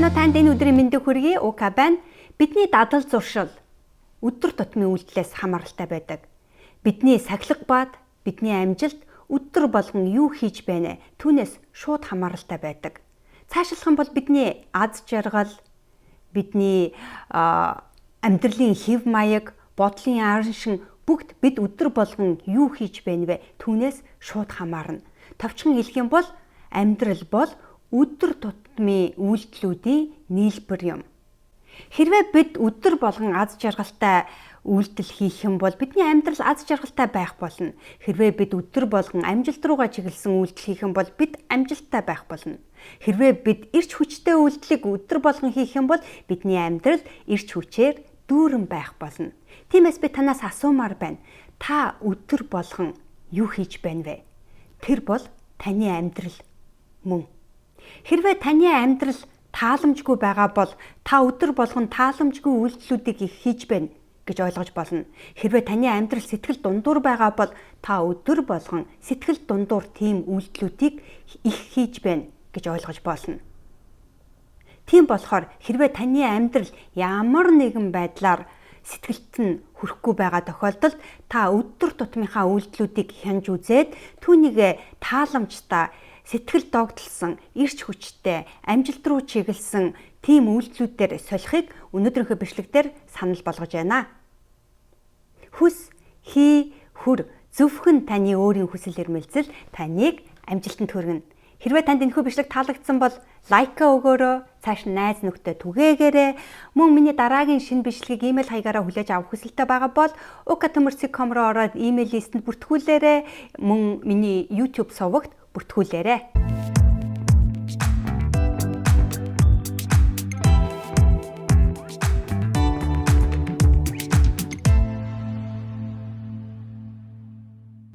байна уу? Танд энэ өдрийн мэндийг хүргэе. Ука байна. Бидний дадал зуршил өдөр тутмын үйлдэлээс хамааралтай байдаг. Бидний сахилга бад, бидний амжилт өдөр болгон юу хийж байна? Түүнээс шууд хамааралтай байдаг. Цаашлах юм бол бидний аз жаргал, бидний амьдралын хэв маяг, бодлын аран шин бүгд бид өдөр болгон юу хийж байна вэ? Түүнээс шууд хамаарна. Товчхон хэлэх юм бол амьдрал бол өдөр тутмын үйлдэлүүдийн нийлбэр юм. Хэрвээ бид өдөр болгон аз жаргалтай үйлдэл хийх юм бол бидний амьдрал аз жаргалтай байх болно. Хэрвээ бид өдөр болгон амжилт руугаа чиглэсэн үйлдэл хийх юм бол бид амжилттай байх болно. Хэрвээ бид эрч хүчтэй үйлдэлийг өдөр болгон хийх юм бол бидний амьдрал эрч хүчээр дүүрэн байх болно. Тиймээс би танаас асуумаар байна. Та өдөр болгон юу хийж байна вэ? Тэр бол таны амьдрал мөн. Хэрвээ таны амьдрал тааламжгүй байгаа бол та өдөр болгон тааламжгүй үйлдэлүүдийг хийж байна гэж ойлгож болно. Хэрвээ таны амьдрал сэтгэл дундуур байгаа бол та өдөр болгон сэтгэл дундуур тийм үйлдэлүүдийг их хийж байна гэж ойлгож болно. Тийм болохоор хэрвээ таны амьдрал ямар нэгэн байдлаар сэтгэлд нь хүрэхгүй байгаа тохиолдолд та өдөр тутмынхаа үйлдэлүүдийг хянж үзээд түүнийг тааламжтай, сэтгэл догдолсон, эрч хүчтэй, амжилт руу чиглэсэн тийм үйлдэлүүдээр солихыг өнөөдрийнхөө бичлэгтэр санал болгож байна. Хүс, хий, хүр зөвхөн таны өөрийн хүсэл эрмэлзэл таныг амжилтанд хүргэнэ. Хэрвээ танд энэхүү бичлэг таалагдсан бол лайка өгөөрэй, цааш найз нөхдөд түгээгээрэй. Мөн миний дараагийн шинэ бичлэгийг имэйл хаягаараа хүлээж авах хүсэлтэй байгаа бол uka@comr руу ороод имэйл листэнд бүртгүүлээрэй. Мөн миний YouTube сувагт бүртгүүлээрэй.